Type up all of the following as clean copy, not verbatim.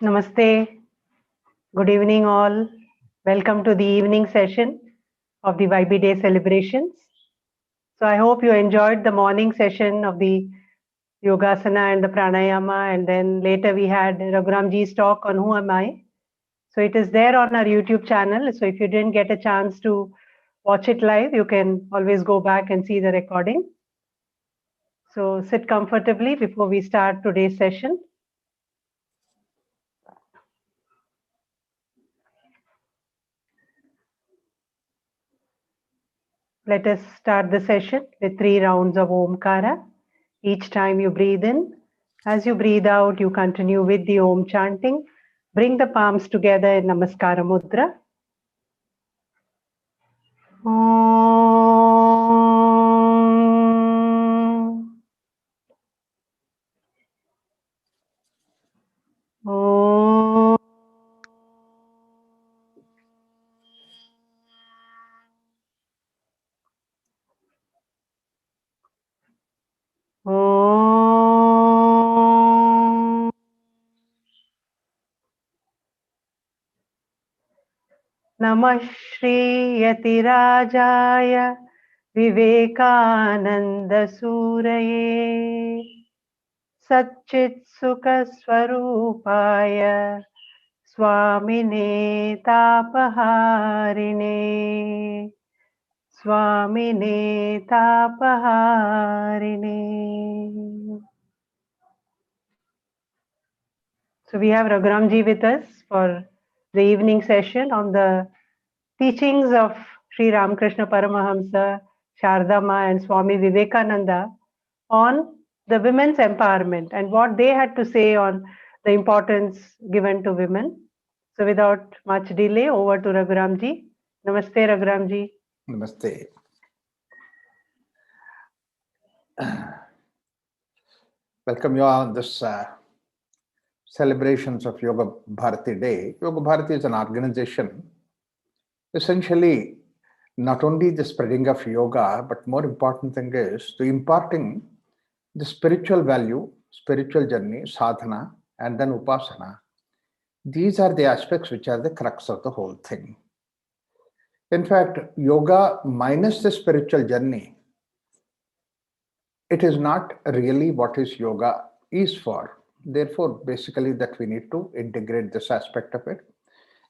Namaste. Good evening, all. Welcome to the evening session of the YB Day celebrations. So, I hope you enjoyed the morning session of the Yogasana and the Pranayama, and then later we had Raghuramji's talk on Who Am I. So, it is there on our YouTube channel. So, if you didn't get a chance to watch it live, you can always go back and see the recording. So, sit comfortably before we start today's session. Let us start the session with 3 rounds of Omkara. Each time you breathe in, as you breathe out, you continue with the Om chanting. Bring the palms together in Namaskara Mudra. Om. Om. Om. Namah Shri Yatirajaya Vivekananda Suraye Satchit Sukha Swarupaya Swamine Tapaharine Swamine Tapaharine. So we have Raghuramji with us for the evening session on the teachings of Sri Ramakrishna Paramahamsa, Sharada Ma and Swami Vivekananda on the women's empowerment and what they had to say on the importance given to women. So without much delay, over to Raghuramji. Namaste, Raghuramji. Namaste. Welcome you all on this celebrations of Yoga Bharati Day. Yoga Bharati is an organization essentially not only the spreading of yoga, but more important thing is to imparting the spiritual value, spiritual journey, sadhana, and then upasana. These are the aspects which are the crux of the whole thing. In fact, yoga minus the spiritual journey, it is not really what is yoga is for. Therefore, basically that we need to integrate this aspect of it.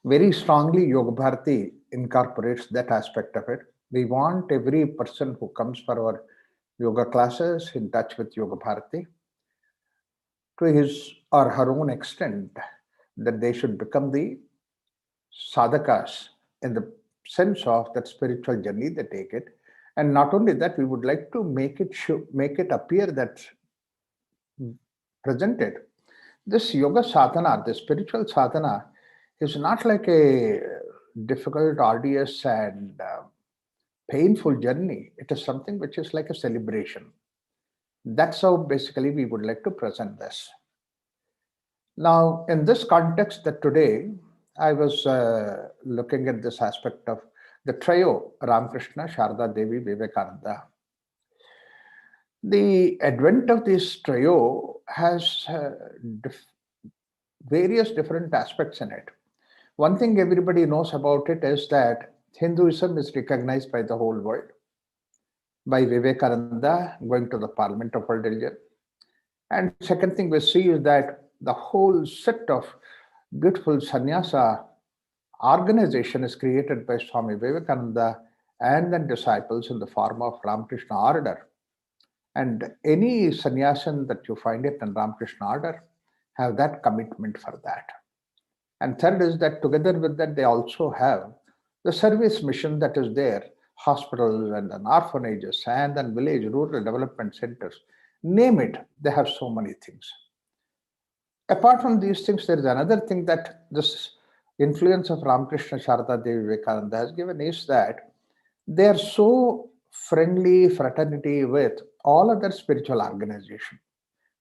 Very strongly, Yoga Bharati incorporates that aspect of it. We want every person who comes for our yoga classes in touch with Yoga Bharati to his or her own extent that they should become the sadhakas in the sense of that spiritual journey they take it. And not only that, we would like to make it appear that presented. This yoga sadhana, the spiritual sadhana, is not like a difficult, arduous, and painful journey. It is something which is like a celebration. That's how basically we would like to present this. Now, in this context, that today I was looking at this aspect of the trio, Ramakrishna, Sharada Devi, Vivekananda. The advent of this trio has various different aspects in it. One thing everybody knows about it is that Hinduism is recognized by the whole world, by Vivekananda going to the Parliament of World Religion. And second thing we see is that the whole set of beautiful sannyasa organization is created by Swami Vivekananda and then disciples in the form of Ramakrishna order. And any sannyasin that you find it in Ramakrishna order have that commitment for that. And third is that together with that, they also have the service mission that is there, hospitals and then orphanages and then village rural development centers. Name it, they have so many things. Apart from these things, there is another thing that this influence of Ramakrishna, Sharada Devi, Vivekananda has given is that they are so friendly fraternity with all other spiritual organizations.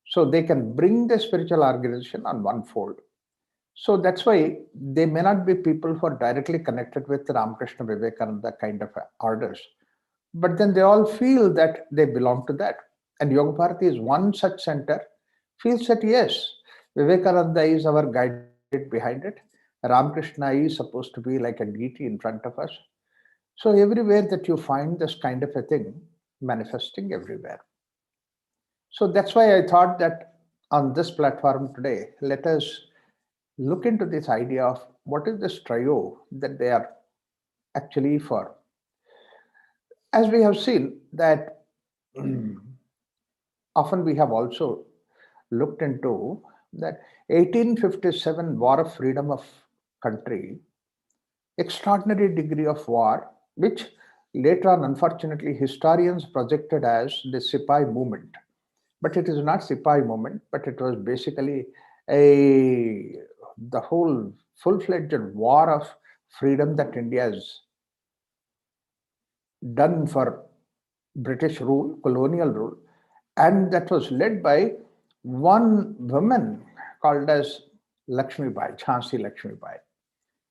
So they can bring the spiritual organization on one fold. So that's why they may not be people who are directly connected with Ramakrishna Vivekananda kind of orders. But then they all feel that they belong to that. And Yoga Bharati is one such center, feels that yes, Vivekananda is our guiding behind it. Ramakrishna is supposed to be like a deity in front of us. So everywhere that you find this kind of a thing manifesting everywhere. So that's why I thought that on this platform today, let us look into this idea of what is this trio that they are actually for. As we have seen that often we have also looked into that 1857 War of Freedom of Country, extraordinary degree of war, which later on, unfortunately, historians projected as the Sipai movement. But it is not Sipai movement, but it was basically a the whole full-fledged war of freedom that India has done for British rule, colonial rule, and that was led by one woman called as Lakshmi Bai, Jhansi Lakshmi Bai.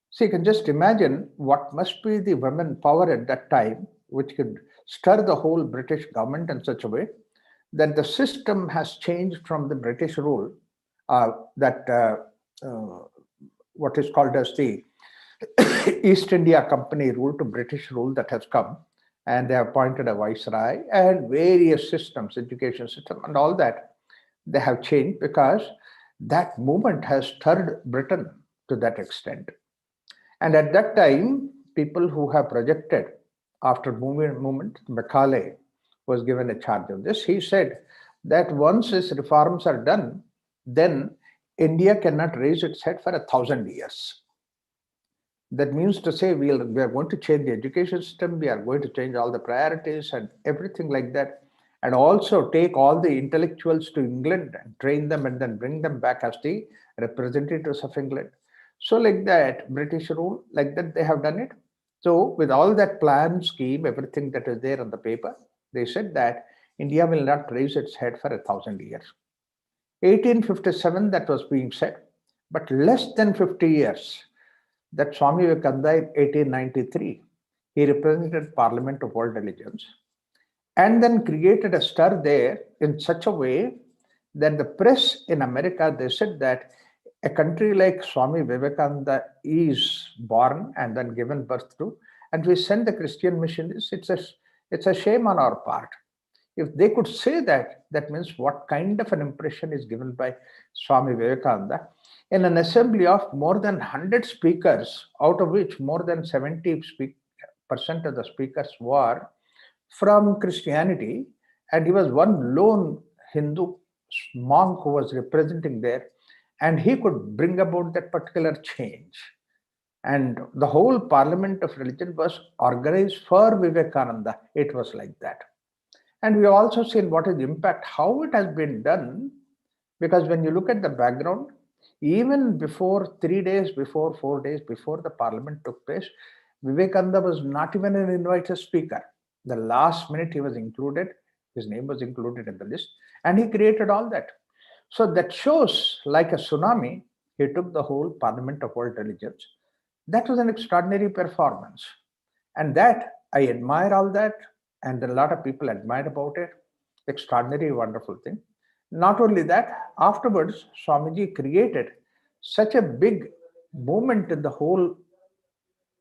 So you can just imagine what must be the women power at that time, which could stir the whole British government in such a way that the system has changed from the British rule, that what is called as the East India Company rule to British rule that has come, and they have appointed a viceroy and various systems, education system, and all that they have changed because that movement has stirred Britain to that extent. And at that time, people who have projected after movement, Macaulay was given a charge of this. He said that once these reforms are done, then India cannot raise its head for 1,000 years. That means to say we are going to change the education system, we are going to change all the priorities and everything like that, and also take all the intellectuals to England and train them and then bring them back as the representatives of England. So like that, British rule, like that they have done it. So with all that plan, scheme, everything that is there on the paper, they said that India will not raise its head for 1,000 years. 1857 that was being said, but less than 50 years, that Swami Vivekananda in 1893, he represented Parliament of World Religions and then created a stir there in such a way that the press in America, they said that a country like Swami Vivekananda is born and then given birth to, and we send the Christian missionaries, it's a shame on our part. If they could say that, that means what kind of an impression is given by Swami Vivekananda in an assembly of more than 100 speakers, out of which more than 70% of the speakers were from Christianity, and he was one lone Hindu monk who was representing there, and he could bring about that particular change. And the whole Parliament of Religion was organized for Vivekananda. It was like that. And we have also seen what is the impact, how it has been done, because when you look at the background, even before 3 days before, 4 days before the parliament took place, Vivekananda was not even an invited speaker. The last minute he was included, his name was included in the list, and he created all that. So that shows, like a tsunami, he took the whole Parliament of World Religions. That was an extraordinary performance. And that, I admire all that, and a lot of people admired about it. Extraordinary, wonderful thing. Not only that, afterwards, Swamiji created such a big movement in the whole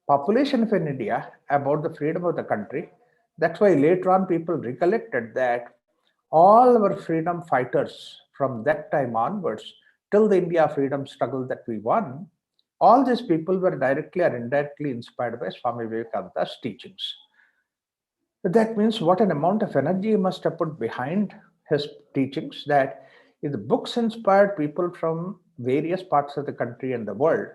population of India about the freedom of the country. That's why later on people recollected that all our freedom fighters from that time onwards till the India freedom struggle that we won, all these people were directly or indirectly inspired by Swami Vivekananda's teachings. That means what an amount of energy he must have put behind his teachings, that the books inspired people from various parts of the country and the world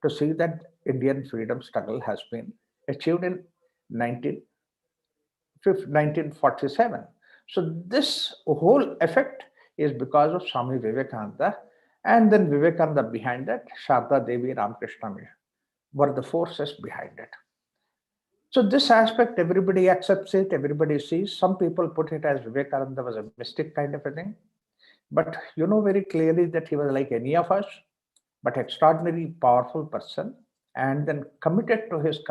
to see that Indian freedom struggle has been achieved in 1947. So this whole effect is because of Swami Vivekananda, and then Vivekananda behind that, Sharada Devi, Ramakrishna were the forces behind it. So this aspect, everybody accepts it, everybody sees. Some people put it as Vivekananda was a mystic kind of a thing. But you know very clearly that he was like any of us, but extraordinary powerful person, and then committed to his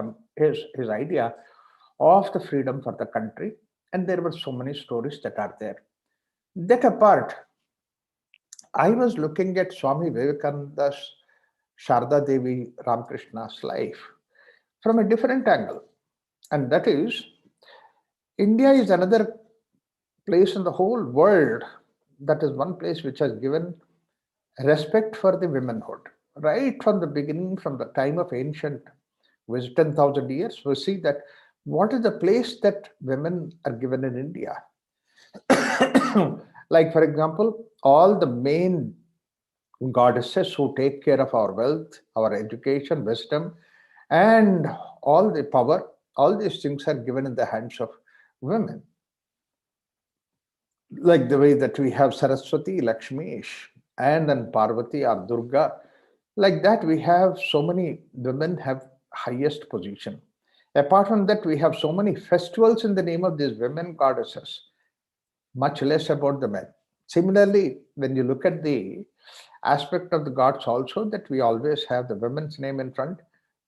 idea of the freedom for the country. And there were so many stories that are there. That apart, I was looking at Swami Vivekananda's Sharada Devi Ramakrishna's life from a different angle. And that is, India is another place in the whole world, that is one place which has given respect for the womanhood. Right from the beginning, from the time of ancient wisdom, 10,000 years, we see that what is the place that women are given in India. Like, for example, all the main goddesses who take care of our wealth, our education, wisdom, and all the power, all these things are given in the hands of women. Like the way that we have Saraswati, Lakshmi, and then Parvati or Durga. Like that, we have so many women have highest position. Apart from that, we have so many festivals in the name of these women goddesses, much less about the men. Similarly, when you look at the aspect of the gods also, that we always have the women's name in front.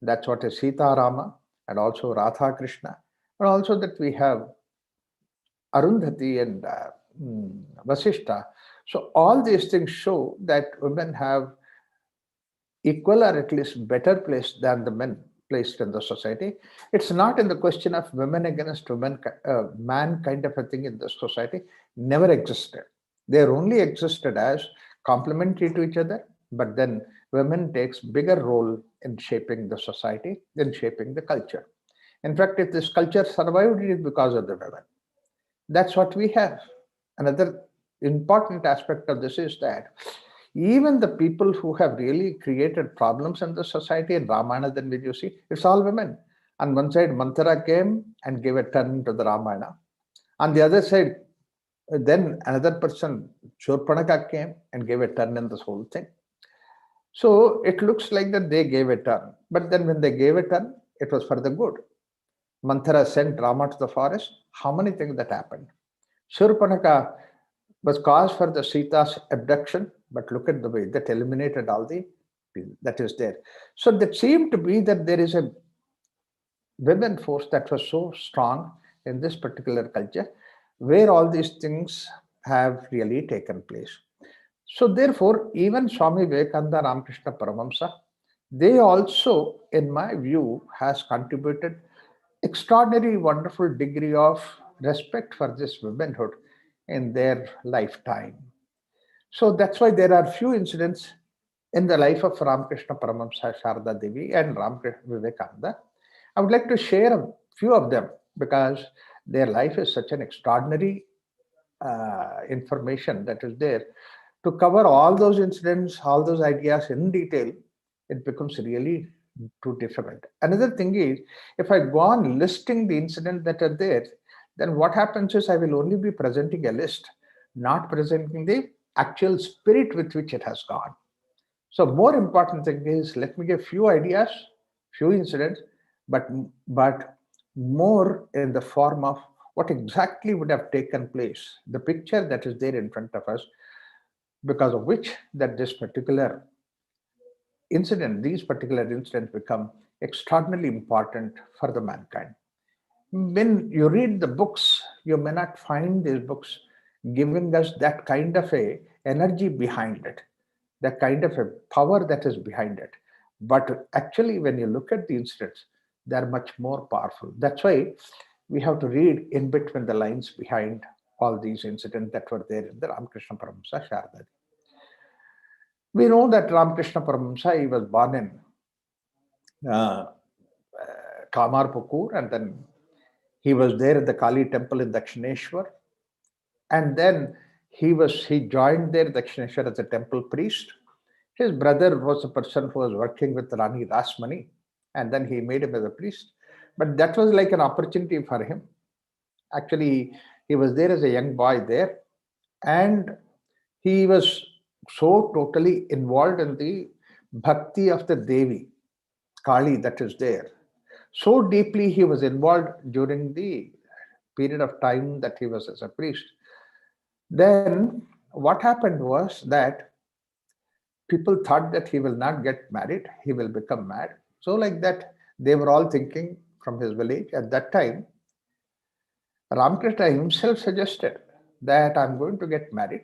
That's what is Sita Rama and also Radha Krishna. And also that we have Arundhati and Vasishta. So all these things show that women have equal or at least better place than the men placed in the society. It's not in the question of women against women, man kind of a thing in the society. Never existed. They only existed as complementary to each other. But then women takes bigger role in shaping the society, in shaping the culture. In fact, if this culture survived, it is because of the women. That's what we have. Another important aspect of this is that even the people who have really created problems in the society in Ramayana, then when you see, it's all women. On one side, Manthara came and gave a turn to the Ramayana. On the other side, then another person, Shurpanaka, came and gave a turn in this whole thing. So it looks like that they gave a turn. But then when they gave a turn, it was for the good. Manthara sent Rama to the forest. How many things that happened? Shurpanaka was cause for the Sita's abduction, but look at the way that eliminated all the that is there. So that seemed to be that there is a women force that was so strong in this particular culture, where all these things have really taken place. So therefore, even Swami Vivekananda, Ramakrishna Paramamsa, they also, in my view, has contributed extraordinary, wonderful degree of respect for this womanhood in their lifetime. So that's why there are few incidents in the life of Ramakrishna Paramamsa, Sharada Devi, and Ramakrishna Vivekananda. I would like to share a few of them because their life is such an extraordinary information that is there. To cover all those incidents, all those ideas in detail, it becomes really too difficult. Another thing is, if I go on listing the incidents that are there, then what happens is I will only be presenting a list, not presenting the actual spirit with which it has gone. So more important thing is, let me give few ideas, few incidents, but but more in the form of what exactly would have taken place, the picture that is there in front of us, because of which that this particular incident, these particular incidents become extraordinarily important for the mankind. When you read the books, you may not find these books giving us that kind of a energy behind it, that kind of a power that is behind it. But actually, when you look at the incidents, they're much more powerful. That's why we have to read in between the lines behind all these incidents that were there in the Ramakrishna Paramasa Sharada. We know that Ramakrishna Paramasa, he was born in uh, Kamarpukur, and then he was there at the Kali temple in Dakshineshwar. And then he joined there Dakshineshwar as a temple priest. His brother was a person who was working with Rani Rasmani, and then he made him as a priest. But that was like an opportunity for him. Actually, he was there as a young boy there, and he was so totally involved in the bhakti of the Devi, Kali, that is there. So deeply he was involved during the period of time that he was as a priest. Then what happened was that people thought that he will not get married, he will become mad. So, like that, they were all thinking from his village. At that time, Ramakrishna himself suggested that I'm going to get married.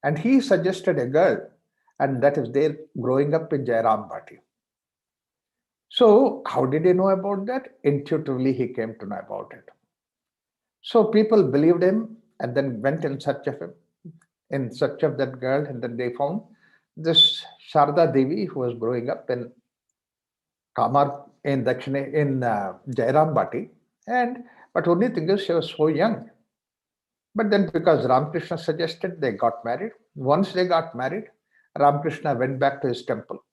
And he suggested a girl. and that is there growing up in Jairam Bhatti. So how did he know about that? Intuitively, he came to know about it. So people believed him and then went in search of him, in search of that girl, and then they found this Sharada Devi who was growing up in Kamar in Dakshina in Jairam Bhatti, and but only thing is she was so young. But then because Ramakrishna suggested, they got married. Once they got married, Ramakrishna went back to his temple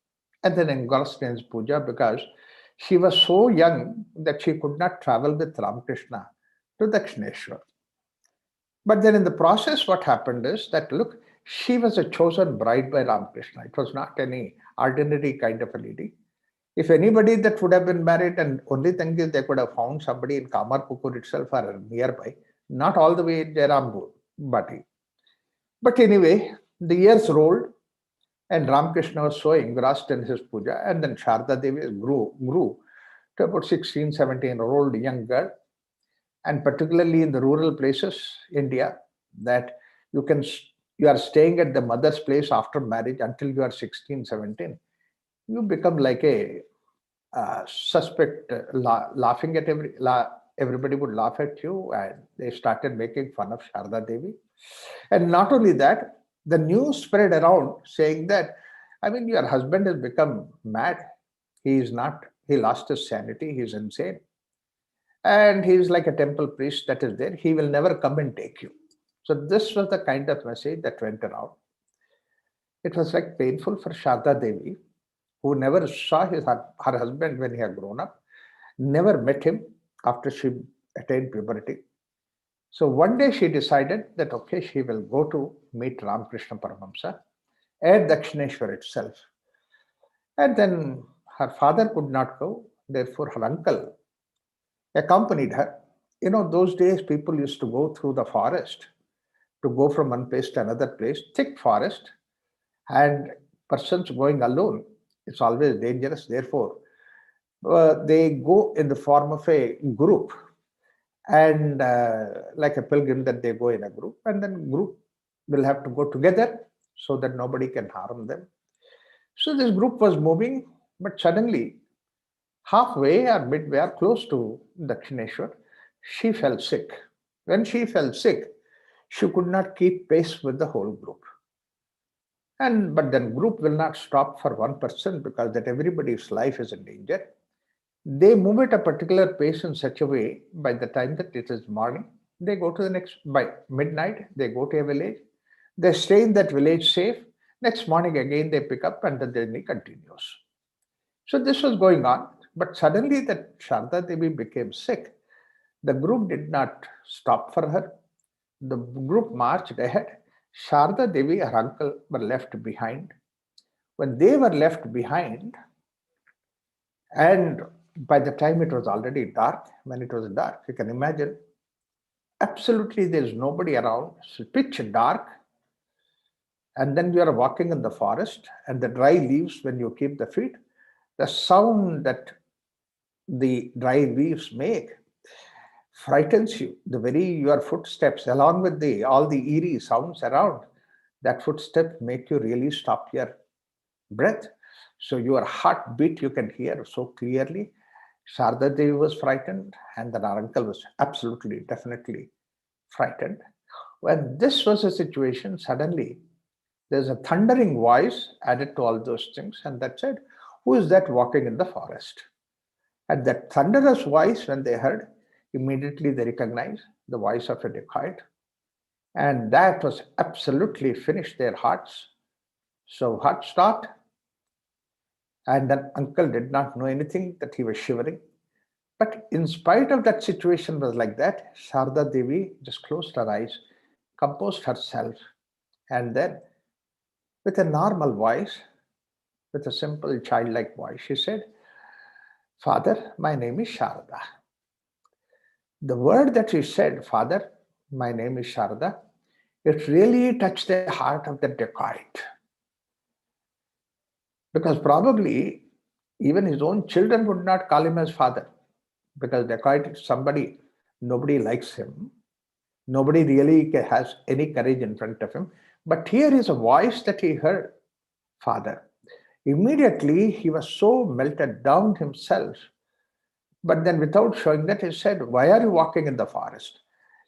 and then engrossed in his puja because she was so young that she could not travel with Ramakrishna to Dakshineshwar. But then in the process, what happened is that look, she was a chosen bride by Ramakrishna. It was not any ordinary kind of a lady. If anybody that would have been married, and only thing is they could have found somebody in Kamarpukur itself or nearby, not all the way in Jairam Bhatti. But anyway, the years rolled and Ramakrishna was so engrossed in his puja, and then Sharda Devi grew to about 16, 17-year-old young girl, and particularly in the rural places, India, that you can you are staying at the mother's place after marriage until you are 16, 17. You become like a suspect, laughing at everybody would laugh at you, and they started making fun of Sharda Devi. And not only that, the news spread around saying that, I mean, your husband has become mad. He is not, he lost his sanity, he's insane. And he is like a temple priest that is there. He will never come and take you. So this was the kind of message that went around. It was like painful for Sharda Devi, who never saw her husband when he had grown up, never met him after she attained puberty. So one day she decided that, okay, she will go to meet Ramakrishna Paramahamsa at Dakshineshwar itself. And then her father could not go, therefore her uncle accompanied her. You know, those days people used to go through the forest to go from one place to another place, thick forest, and persons going alone, it's always dangerous. Therefore, they go in the form of a group, and like a pilgrim that they go in a group, and then group will have to go together so that nobody can harm them. So this group was moving, but suddenly, halfway or midway or close to Dakshineshwar, she fell sick. When she fell sick, she could not keep pace with the whole group. And but then group will not stop for one person because that everybody's life is in danger. They move at a particular pace in such a way by the time that it is morning, they go to the next, by midnight, they go to a village, they stay in that village safe. Next morning again they pick up and the journey continues. So this was going on, but suddenly that Sharda Devi became sick. The group did not stop for her. The group marched ahead. Sharda Devi, her uncle, were left behind. When they were left behind, and by the time it was already dark, when it was dark, you can imagine, absolutely there is nobody around, it's pitch dark, and then you are walking in the forest, and the dry leaves, when you keep the feet, the sound that the dry leaves make frightens you. The very your footsteps, along with the all the eerie sounds around, that footstep make you really stop your breath. So your heartbeat you can hear so clearly. Sharda Devi was frightened, and then our uncle was absolutely, definitely frightened. When this was a situation, suddenly there's a thundering voice added to all those things, and that said, "Who is that walking in the forest?" At that thunderous voice, when they heard, immediately they recognized the voice of a dacoit. And that was absolutely finished their hearts. So heart stopped, and then uncle did not know anything, that he was shivering. But in spite of that situation was like that, Sharda Devi just closed her eyes, composed herself, and then with a normal voice, with a simple childlike voice, she said, "Father, my name is Sharada." The word that she said, "Father, my name is Sharada," it really touched the heart of the dacoit. Because probably even his own children would not call him as father. Because dacoit is somebody, nobody likes him. Nobody really has any courage in front of him. But here is a voice that he heard father. Immediately, he was so melted down himself. But then, without showing that, he said, "Why are you walking in the forest?"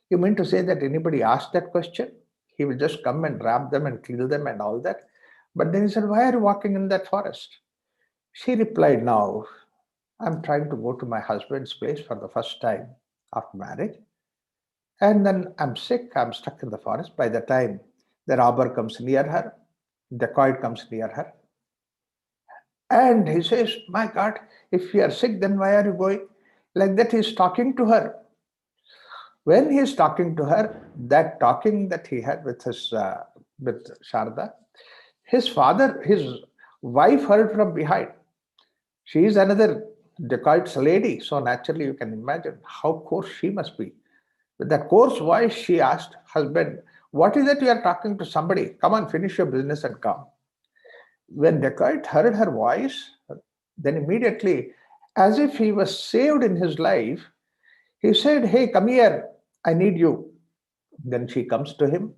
You mean to say that anybody asked that question? He will just come and wrap them and kill them and all that. But then he said, "Why are you walking in that forest?" She replied, "Now, I'm trying to go to my husband's place for the first time after marriage. And then I'm sick, I'm stuck in the forest. By the time the robber comes near her, dacoit comes near her, and he says, 'My God, if you are sick, then why are you going?' Like that, he's talking to her. When he's talking to her, that talking that he had with with Sharda, his father, his wife heard from behind. She is another dacoit's lady, so naturally you can imagine how coarse she must be. With that coarse voice, she asked husband, "What is it you are talking to somebody? Come on, finish your business and come." When dacoit heard her voice, then immediately, as if he was saved in his life, he said, "Hey, come here, I need you." Then she comes to him.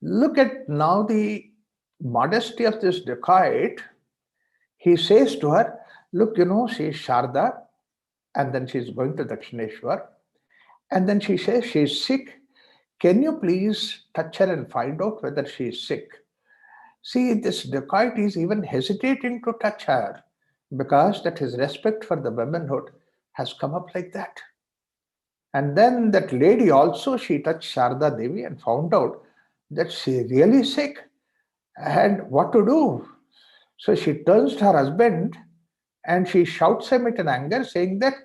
Look at now the modesty of this dacoit. He says to her, "Look, she is Sharda, and then she's going to Dakshineshwar. And then she says she's sick. Can you please touch her and find out whether she is sick?" See, this dacoit is even hesitating to touch her because that his respect for the womanhood has come up like that. And then that lady also, she touched Sharda Devi and found out that she really sick and what to do. So she turns to her husband and she shouts him in anger, saying that,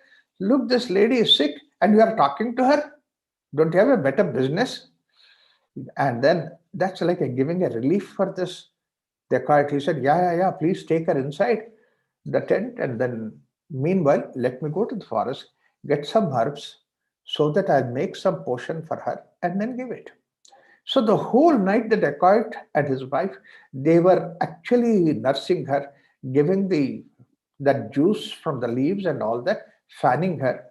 "Look, this lady is sick and you are talking to her. Don't you have a better business?" And then that's like giving a relief for this dacoit. He said, "Yeah, yeah, yeah, please take her inside the tent. And then, meanwhile, let me go to the forest, get some herbs so that I'll make some potion for her and then give it." So the whole night, the dacoit and his wife, they were actually nursing her, giving that juice from the leaves and all that, fanning her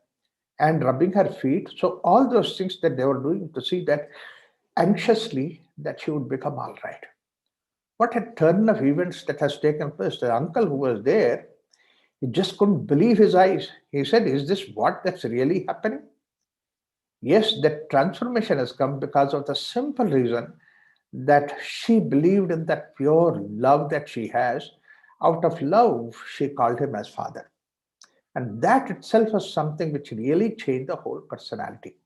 and rubbing her feet. So all those things that they were doing to see that anxiously that she would become all right. What a turn of events that has taken place. The uncle who was there, he just couldn't believe his eyes. He said, "Is this what that's really happening?" Yes, that transformation has come because of the simple reason that she believed in that pure love that she has. Out of love, she called him as father. And that itself was something which really changed the whole personality.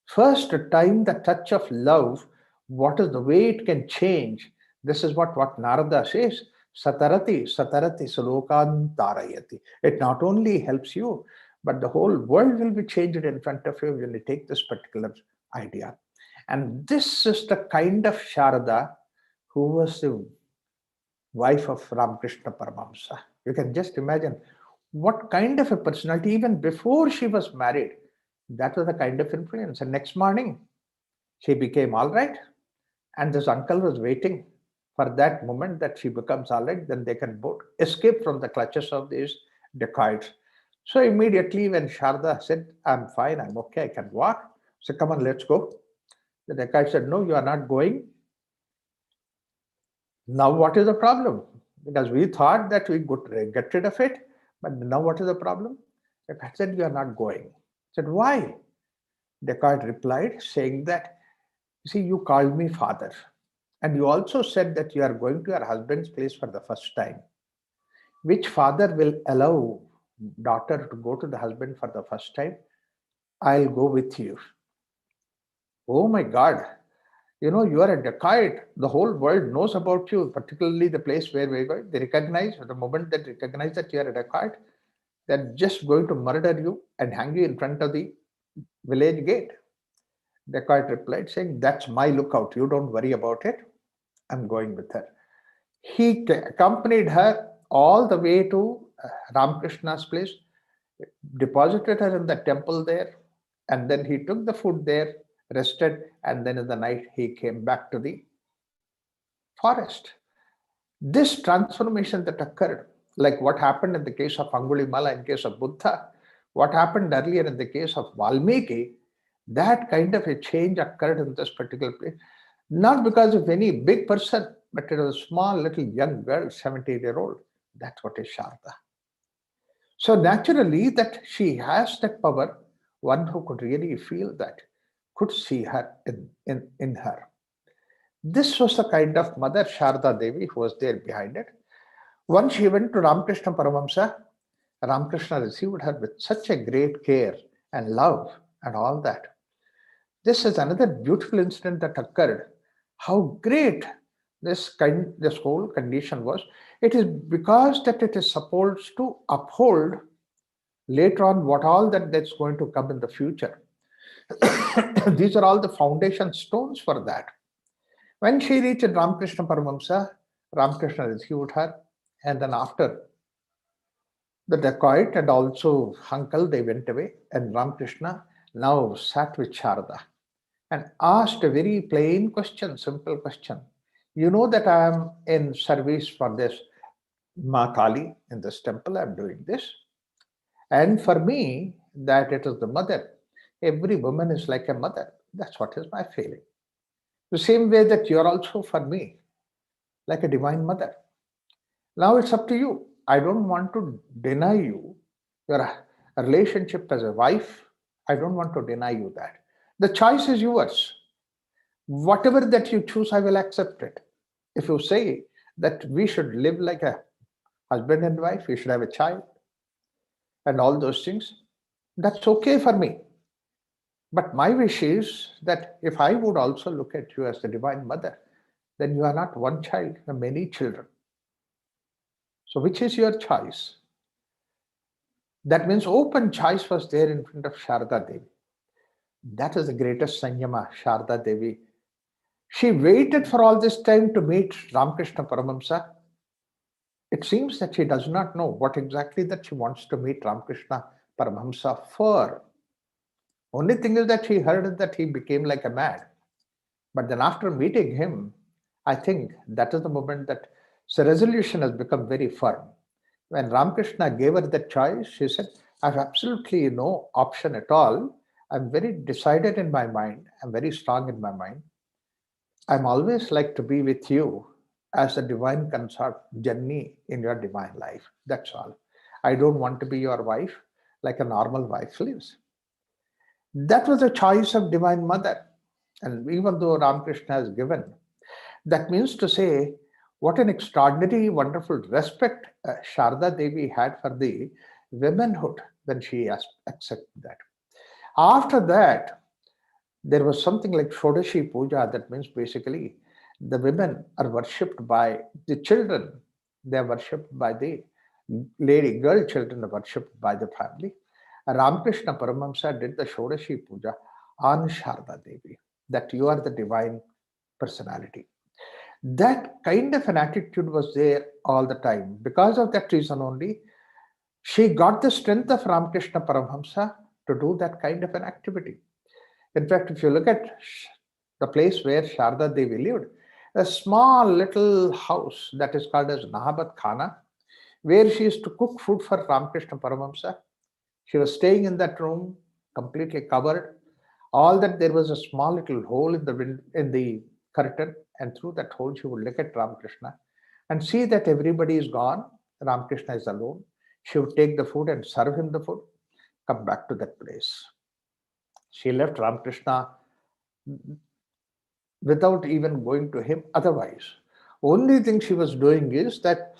First time, the touch of love, what is the way it can change? This is what Narada says. Satarati, satarati, salokantarayati. It not only helps you, but the whole world will be changed in front of you when you take this particular idea. And this is the kind of Sharada who was the wife of Ramakrishna Paramahamsa. You can just imagine what kind of a personality, even before she was married, that was the kind of influence. And next morning, she became all right. And this uncle was waiting for that moment that she becomes all right, then they can both escape from the clutches of these dacoits. So immediately when Sharda said, "I'm fine, I'm okay, I can walk," so come on, let's go. The dacoit said, "No, you are not going. Now what is the problem? Because we thought that we could get rid of it, but now what is the problem?" The dacoit said, "You are not going." I said, "Why?" Dacoit replied, saying that, "See, you called me father. And you also said that you are going to your husband's place for the first time. Which father will allow daughter to go to the husband for the first time? I'll go with you." Oh my God. You are a dacoit. The whole world knows about you, particularly the place where we're going. They recognize, the moment they recognize that you are a dacoit, they're just going to murder you and hang you in front of the village gate. Dacoit replied, saying, "That's my lookout. You don't worry about it. I'm going with her." He accompanied her all the way to Ramakrishna's place, deposited her in the temple there, and then he took the food there, rested, and then in the night he came back to the forest. This transformation that occurred, like what happened in the case of Angulimala, in case of Buddha, what happened earlier in the case of Valmiki, that kind of a change occurred in this particular place. Not because of any big person, but it was a small little young girl, 17-year-old. That's what is Sharda. So naturally, that she has that power, one who could really feel that, could see her in her. This was the kind of mother Sharda Devi who was there behind it. Once she went to Ramakrishna Paramahamsa, Ramakrishna received her with such a great care and love and all that. This is another beautiful incident that occurred. How great this whole condition was. It is because that it is supposed to uphold later on what all that's going to come in the future. These are all the foundation stones for that. When she reached Ramakrishna Paramahamsa, Ramakrishna received her, and then after the dacoit and also uncle, they went away, and Ramakrishna now sat with Sharada and asked a very plain question, simple question. You know that I am in service for this Ma Kali in this temple, I am doing this. And for me, that it is the mother. Every woman is like a mother. That's what is my feeling. The same way that you are also for me, like a divine mother. Now it's up to you. I don't want to deny you your relationship as a wife. I don't want to deny you that. The choice is yours. Whatever that you choose, I will accept it. If you say that we should live like a husband and wife, we should have a child, and all those things, that's okay for me. But my wish is that if I would also look at you as the divine mother, then you are not one child, you are many children. So which is your choice? That means open choice was there in front of Sharada Devi. That is the greatest Sanyama, Sharada Devi. She waited for all this time to meet Ramakrishna Paramahamsa. It seems that she does not know what exactly that she wants to meet Ramakrishna Paramahamsa for. Only thing is that she heard that he became like a mad. But then after meeting him, I think that is the moment that the resolution has become very firm. When Ramakrishna gave her the choice, she said, I have absolutely no option at all. I'm very decided in my mind. I'm very strong in my mind. I'm always like to be with you as a divine consort journey in your divine life. That's all. I don't want to be your wife like a normal wife lives. That was a choice of Divine Mother. And even though Ramakrishna has given, that means to say, what an extraordinary, wonderful respect Sharda Devi had for the womanhood when she accepted that. After that, there was something like Shodashi Puja, that means basically the women are worshipped by the children, they are worshipped by the girl children are worshipped by the family. Ramakrishna Paramahamsa did the Shodashi Puja on Sharda Devi, that you are the divine personality. That kind of an attitude was there all the time. Because of that reason only, she got the strength of Ramakrishna Paramahamsa to do that kind of an activity. In fact, if you look at the place where Sharda Devi lived, a small little house that is called as Nahabat Khana, where she used to cook food for Ramakrishna Paramahamsa. She was staying in that room, completely covered. All that there was a small little hole in the curtain, and through that hole she would look at Ramakrishna and see that everybody is gone. Ramakrishna is alone. She would take the food and serve him the food, come back to that place. She left Ramakrishna without even going to him otherwise. Only thing she was doing is that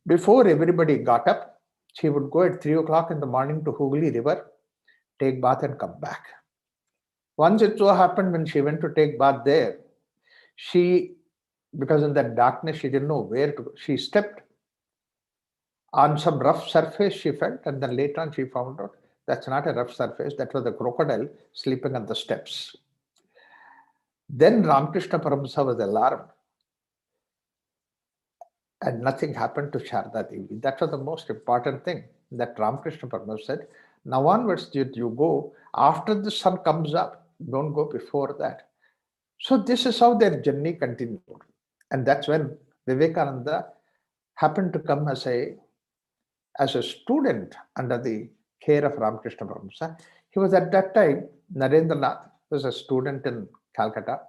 before everybody got up, she would go at 3 o'clock in the morning to Hooghly River, take bath and come back. Once it so happened when she went to take bath there, because in that darkness she didn't know where to go. She stepped on some rough surface she felt, and then later on she found out that's not a rough surface, that was a crocodile sleeping on the steps. Then Ramakrishna Paramahamsa was alarmed, and nothing happened to Sharda Devi. That was the most important thing that Ramakrishna Paramahamsa said. Now onwards, you go after the sun comes up, don't go before that. So this is how their journey continued. And that's when Vivekananda happened to come as a student under the care of Ramakrishna Paramahamsa. He was at that time, Narendranath was a student in Calcutta.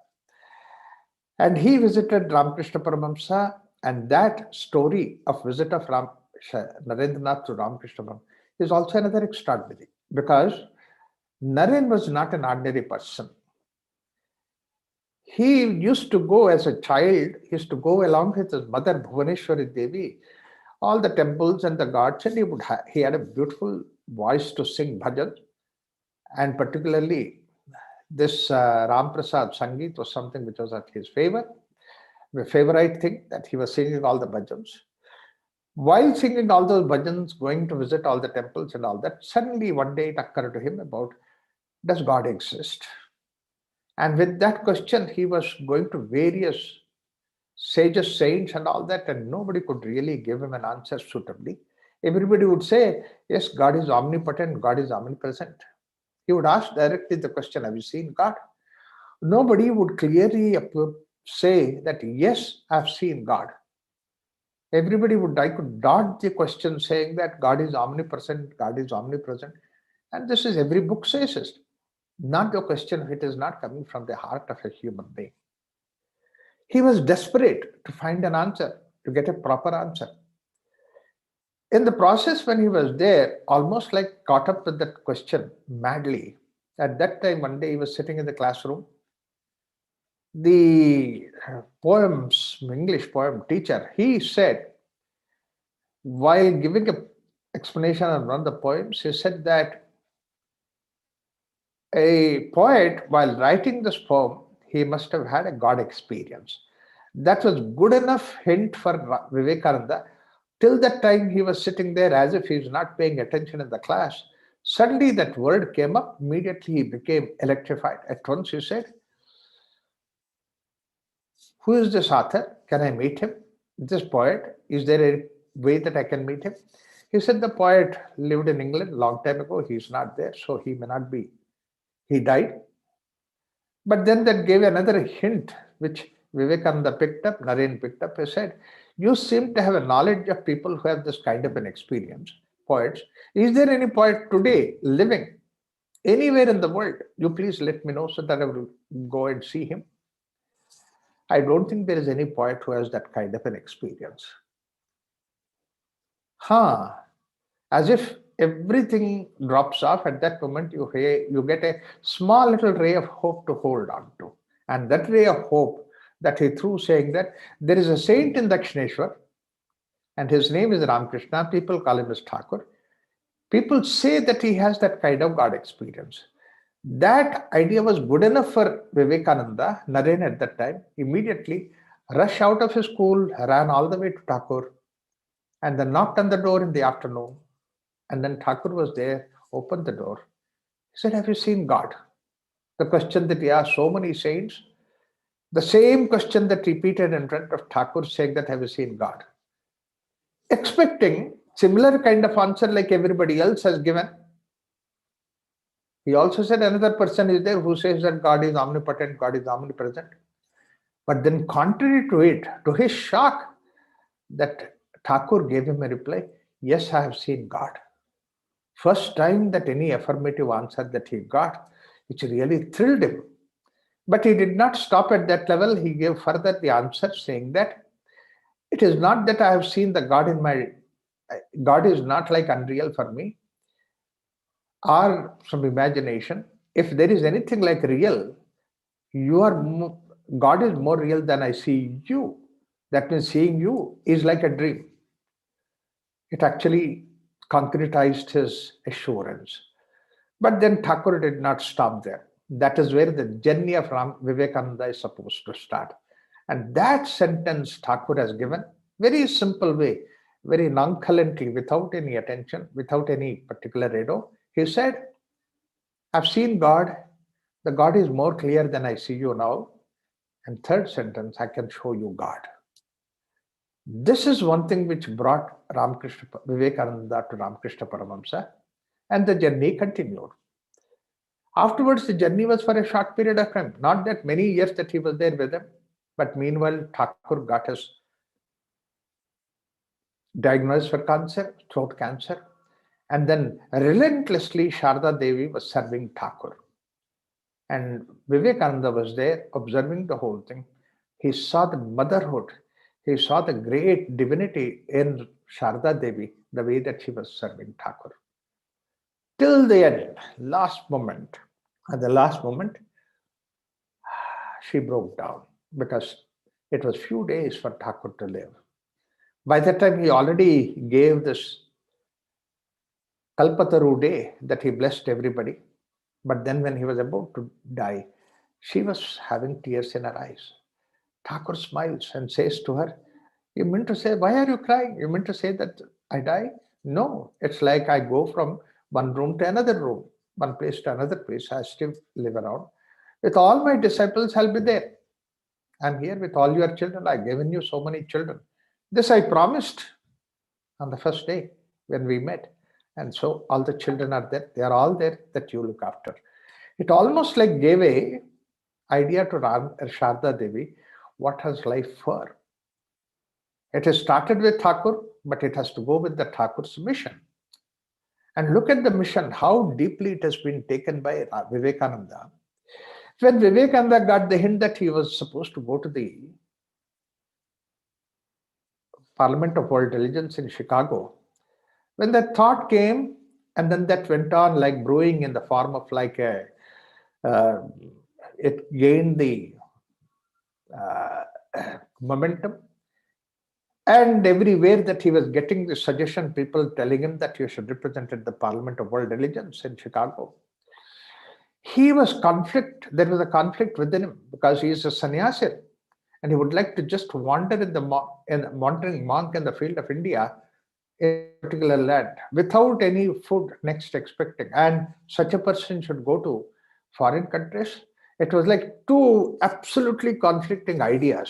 And he visited Ramakrishna Paramahamsa, and that story of visit of Narendranath to Ramakrishna Paramahamsa is also another extraordinary, because Naren was not an ordinary person. He used to go as a child, he used to go along with his mother Bhuvaneshwari Devi, all the temples and the gods, and he had a beautiful voice to sing bhajans, and particularly this Ram Prasad Sangeet was something which was at his favor, the favorite thing, that he was singing all the bhajans. While singing all those bhajans, going to visit all the temples and all that, suddenly one day it occurred to him about, does God exist? And with that question, he was going to various sages, saints, and all that, and nobody could really give him an answer suitably. Everybody would say, yes, God is omnipotent, God is omnipresent. He would ask directly the question, have you seen God? Nobody would clearly say that, yes, I've seen God. Everybody would, I could dodge the question saying that God is omnipresent, God is omnipresent. And this is, every book says it. Not the question if it is not coming from the heart of a human being. He was desperate to find an answer, to get a proper answer. In the process, when he was there, almost like caught up with that question madly, at that time, one day he was sitting in the classroom. The English poem teacher, he said, while giving an explanation on one of the poems, he said that a poet, while writing this poem, he must have had a God experience. That was good enough hint for Vivekananda. Till that time, he was sitting there as if he was not paying attention in the class. Suddenly, that word came up. Immediately, he became electrified. At once, he said, who is this author? Can I meet him? This poet, is there a way that I can meet him? He said the poet lived in England a long time ago. He's not there, so he may not be. He died. But then that gave another hint, which Vivekananda picked up, Naren picked up. He said, you seem to have a knowledge of people who have this kind of an experience, poets. Is there any poet today living anywhere in the world? You please let me know so that I will go and see him. I don't think there is any poet who has that kind of an experience. As if everything drops off at that moment, you get a small little ray of hope to hold on to. And that ray of hope that he threw, saying that there is a saint in Dakshineshwar, and his name is Ramakrishna. People call him as Thakur. People say that he has that kind of God experience. That idea was good enough for Vivekananda. Naren at that time immediately rushed out of his school, ran all the way to Thakur, and then knocked on the door in the afternoon. And then Thakur was there, opened the door. He said, have you seen God? The question that he asked so many saints, the same question that repeated in front of Thakur, saying that, have you seen God? Expecting similar kind of answer like everybody else has given. He also said another person is there who says that God is omnipotent, God is omnipresent. But then contrary to it, to his shock, that Thakur gave him a reply, yes, I have seen God. First time that any affirmative answer that he got, which really thrilled him. But he did not stop at that level. He gave further the answer saying that it is not that I have seen the God in my, God is not like unreal for me or some imagination. If there is anything like real, God is more real than I see you. That means seeing you is like a dream. It actually concretized his assurance. But then Thakur did not stop there. That is where the journey of Vivekananda is supposed to start. And that sentence Thakur has given, very simple way, very nonchalantly, without any attention, without any particular ado. He said, I've seen God. The God is more clear than I see you now. And third sentence, I can show you God. This is one thing which brought Vivekananda to Ramakrishna Paramahamsa, and the journey continued. Afterwards, the journey was for a short period of time, not that many years that he was there with them, but meanwhile, Thakur got his diagnosed for cancer, throat cancer, and then relentlessly Sharada Devi was serving Thakur. And Vivekananda was there observing the whole thing. He saw the motherhood. He saw the great divinity in Sharada Devi, the way that she was serving Thakur. Till the end, last moment. At the last moment, she broke down because it was few days for Thakur to live. By that time, he already gave this Kalpataru day that he blessed everybody. But then, when he was about to die, she was having tears in her eyes. Thakur smiles and says to her, "You mean to say, why are you crying? You mean to say that I die? No, it's like I go from one room to another room, one place to another place. I still live around. With all my disciples, I'll be there. I'm here with all your children. I've given you so many children. This I promised on the first day when we met. And so all the children are there. They are all there that you look after." It almost like gave a idea to Sharda Devi, what has life for? It has started with Thakur, but it has to go with the Thakur's mission. And look at the mission, how deeply it has been taken by Vivekananda. When Vivekananda got the hint that he was supposed to go to the Parliament of World Religions in Chicago, when that thought came, and then that went on like brewing in the form of like it gained the uh, momentum. And everywhere that he was getting the suggestion, people telling him that you should represent at the Parliament of World Religions in Chicago. He was conflict. There was a conflict within him because he is a sannyasi, and he would like to just wander in the wandering monk in the field of India in a particular land without any food next expecting. And such a person should go to foreign countries. It was like two absolutely conflicting ideas.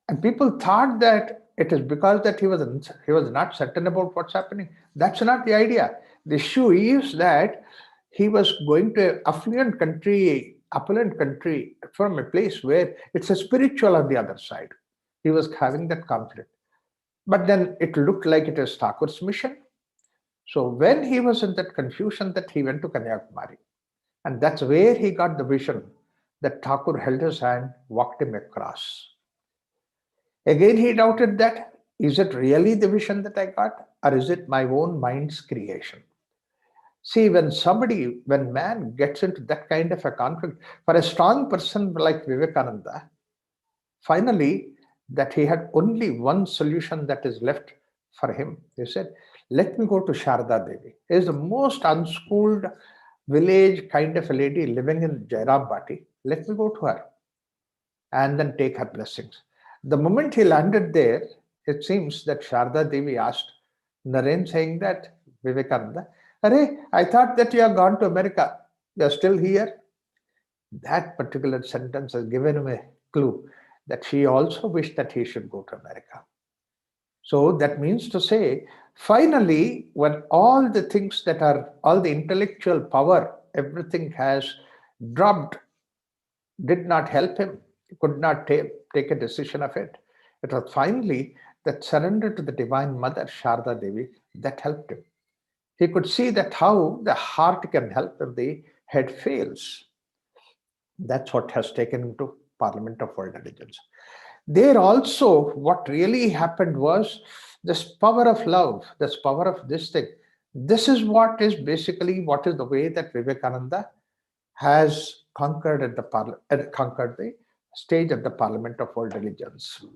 And people thought that it is because that he was not certain about what's happening. That's not the idea. The issue is that he was going to an opulent country from a place where it's a spiritual on the other side. He was having that conflict. But then it looked like it was Thakur's mission. So when he was in that confusion, that he went to Kanyakumari. And that's where he got the vision that Thakur held his hand, walked him across. Again, he doubted that, is it really the vision that I got, or is it my own mind's creation? See, when man gets into that kind of a conflict, for a strong person like Vivekananda, finally, that he had only one solution that is left for him. He said, let me go to Sharada Devi. He is the most unschooled village kind of a lady living in Jairam Bati. Let me go to her and then take her blessings. The moment he landed there, it seems that Sharada Devi asked Naren, saying that, Vivekananda, "Arey, I thought that you have gone to America. You are still here." That particular sentence has given him a clue that she also wished that he should go to America. So that means to say, finally, when all the things that are, all the intellectual power, everything has dropped, did not help him, he could not take a decision of it. It was finally that surrender to the Divine Mother, Sharada Devi, that helped him. He could see that how the heart can help if the head fails. That's what has taken him to Parliament of World Religions. There also, what really happened was this power of love, this power of this thing. This is what is basically what is the way that Vivekananda has conquered conquered the stage at the Parliament of World Religions.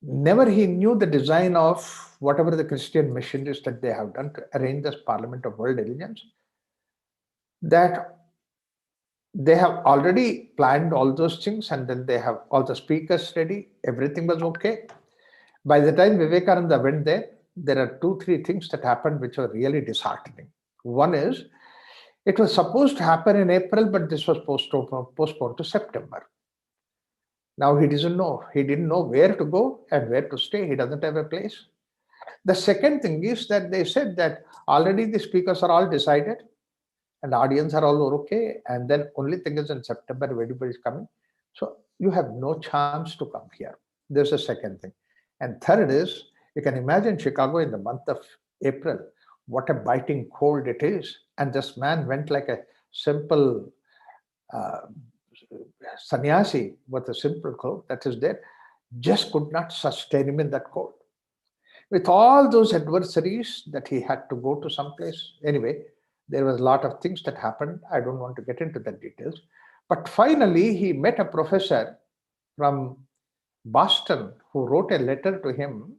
Never he knew the design of whatever the Christian missionaries that they have done to arrange this Parliament of World Religions, that they have already planned all those things, and then they have all the speakers ready. Everything was okay. By the time Vivekananda went there are 2-3 things that happened which were really disheartening. One is, it was supposed to happen in April, but this was postponed to September. Now he doesn't know. He didn't know where to go and where to stay. He doesn't have a place. The second thing is that they said that already the speakers are all decided and the audience are all okay. And then only thing is in September, everybody is coming. So you have no chance to come here. There's a second thing. And third is, you can imagine Chicago in the month of April, what a biting cold it is. And this man went like a simple sannyasi with a simple cloth that is there, just could not sustain him in that court. With all those adversaries that he had to go to some place. Anyway, there was a lot of things that happened. I don't want to get into the details. But finally, he met a professor from Boston who wrote a letter to him,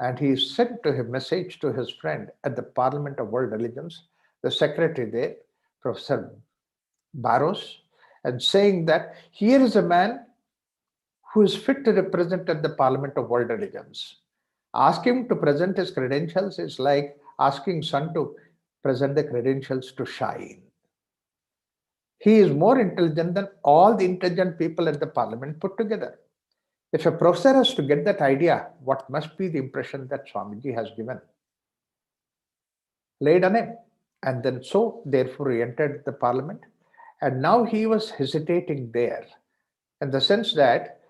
and he sent to him message to his friend at the Parliament of World Religions, the secretary there, Professor Barrows, and saying that here is a man who is fit to represent at the Parliament of World Religions. Ask him to present his credentials is like asking sun to present the credentials to shine. He is more intelligent than all the intelligent people at the Parliament put together. If a professor has to get that idea, what must be the impression that Swamiji has given? Laid on him. And then so, therefore, he entered the Parliament. And now he was hesitating there, in the sense that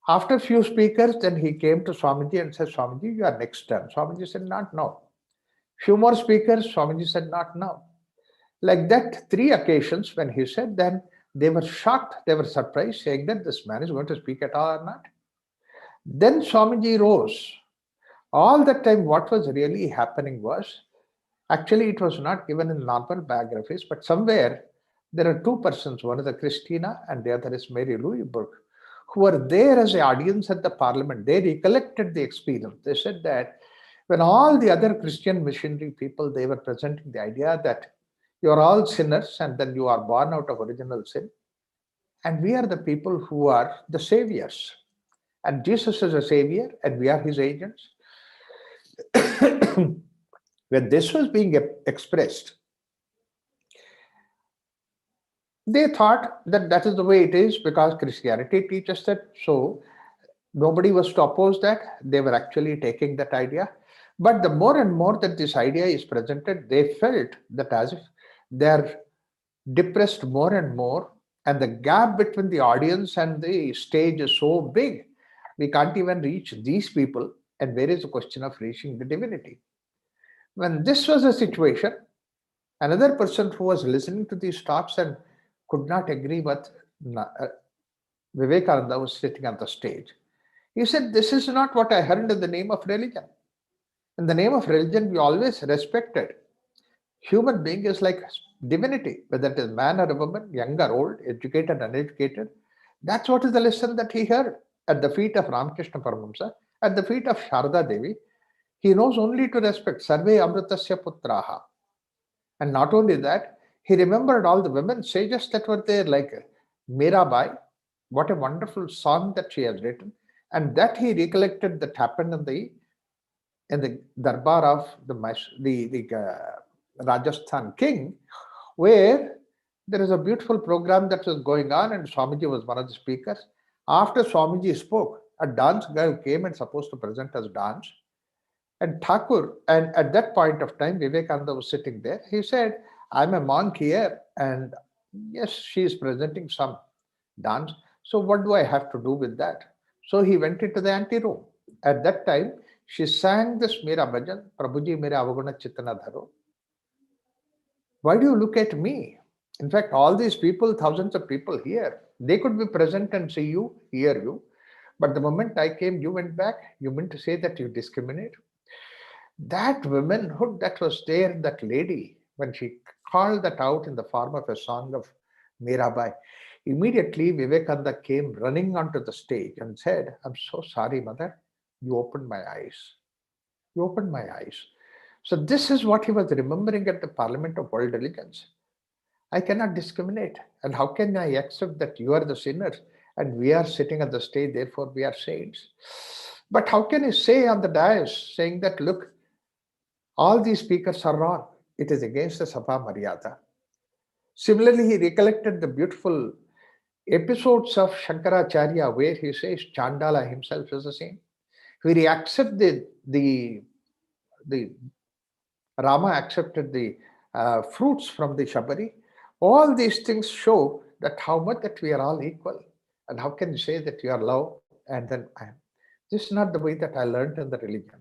after a few speakers, then he came to Swamiji and said, Swamiji, you are next turn. Swamiji said, not now. Few more speakers, Swamiji said, not now. Like that, 3 occasions when he said, then they were shocked, they were surprised, saying that this man is going to speak at all or not. Then Swamiji rose. All that time, what was really happening was, actually, it was not given in normal biographies, but somewhere there are 2 persons. One is a Christina and the other is Mary Louise Burke, who were there as an audience at the Parliament. They recollected the experience. They said that when all the other Christian missionary people, they were presenting the idea that you are all sinners and then you are born out of original sin. And we are the people who are the saviors. And Jesus is a savior and we are his agents. When this was being expressed, they thought that that is the way it is because Christianity teaches that. So nobody was to oppose that. They were actually taking that idea. But the more and more that this idea is presented, they felt that as if they're depressed more and more, and the gap between the audience and the stage is so big, we can't even reach these people. And where is the question of reaching the divinity? When this was a situation, another person who was listening to these talks and could not agree with Vivekananda was sitting on the stage. He said, this is not what I heard in the name of religion. In the name of religion, we always respected human being is like divinity, whether it is man or a woman, young or old, educated, uneducated. That's what is the lesson that he heard at the feet of Ramakrishna Paramahamsa, at the feet of Sharada Devi. He knows only to respect Sarve Amritasya Putraha. And not only that, he remembered all the women sages that were there, like Mirabai. What a wonderful song that she has written. And that he recollected that happened in the darbar of the Rajasthan king, where there is a beautiful program that was going on, and Swamiji was one of the speakers. After Swamiji spoke, a dance girl came and supposed to present as dance. And Thakur, and at that point of time, Vivekananda was sitting there. He said, I'm a monk here, and yes, she is presenting some dance. So what do I have to do with that? So he went into the anteroom. At that time, she sang this Mera Bhajan, Prabhuji Mera Avaguna Chitana Dharo. Why do you look at me? In fact, all these people, thousands of people here, they could be present and see you, hear you. But the moment I came, you went back. You mean to say that you discriminate? That womanhood that was there, that lady, when she called that out in the form of a song of Mirabai, immediately Vivekananda came running onto the stage and said, I'm so sorry, mother. You opened my eyes. You opened my eyes. So this is what he was remembering at the Parliament of World Religions. I cannot discriminate. And how can I accept that you are the sinners and we are sitting at the stage, therefore we are saints? But how can he say on the dais, saying that, look, all these speakers are wrong. It is against the Sabha Maryada. Similarly, he recollected the beautiful episodes of Shankaracharya where he says Chandala himself is the same. Where he accepted the Rama accepted the fruits from the Shabari. All these things show that how much that we are all equal. And how can you say that you are love and then I am? This is not the way that I learned in the religion.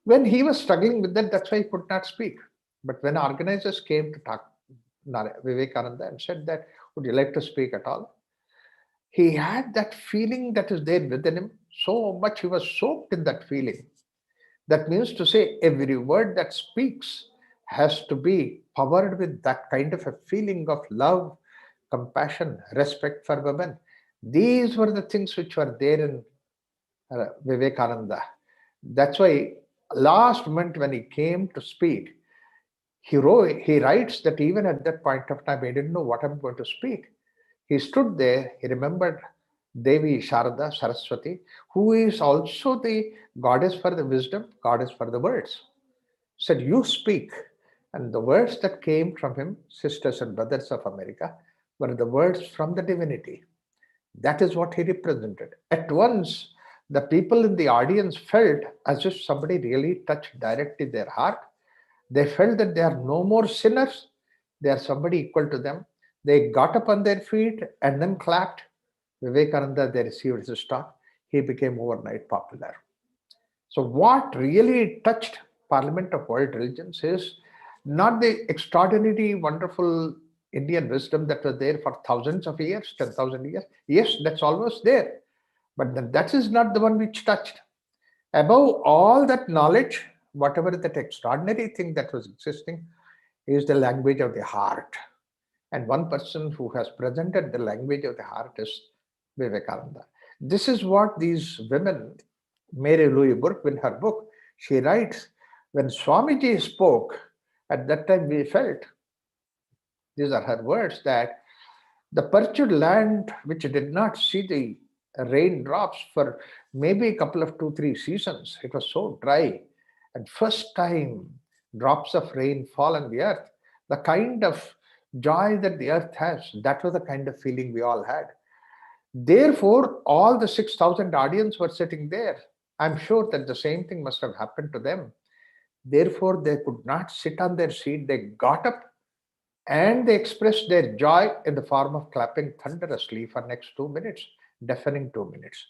When he was struggling with that, that's why he could not speak. But when organizers came to talk Vivekananda and said that, Would you like to speak at all? He had that feeling that is there within him so much. He was soaked in that feeling. That means to say, every word that speaks has to be powered with that kind of a feeling of love, compassion, respect for women. These were the things which were there in Vivekananda. That's why last moment when he came to speak, he writes that even at that point of time, he didn't know what I'm going to speak. He stood there, he remembered Devi Sharada Saraswati, who is also the goddess for the wisdom, goddess for the words. Said, you speak. And the words that came from him, sisters and brothers of America, were the words from the divinity. That is what he represented. At once, the people in the audience felt as if somebody really touched directly their heart. They felt that they are no more sinners, they are somebody equal to them. They got up on their feet and then clapped. Vivekananda, they received his talk. He became overnight popular. So, what really touched Parliament of World Religions is not the extraordinary, wonderful Indian wisdom that was there for thousands of years, 10,000 years. Yes, that's always there. But that is not the one which touched. Above all that knowledge, whatever that extraordinary thing that was existing, is the language of the heart. And one person who has presented the language of the heart is Vivekananda. This is what these women, Mary Louise Burke, in her book, she writes, when Swamiji spoke, at that time we felt, these are her words, that the perched land which did not see the raindrops for maybe a couple of 2, 3 seasons, it was so dry. And first time drops of rain fall on the earth, the kind of joy that the earth has, that was the kind of feeling we all had. Therefore, all the 6,000 audience were sitting there. I'm sure that the same thing must have happened to them. Therefore, they could not sit on their seat. They got up and they expressed their joy in the form of clapping thunderously for next 2 minutes, deafening 2 minutes.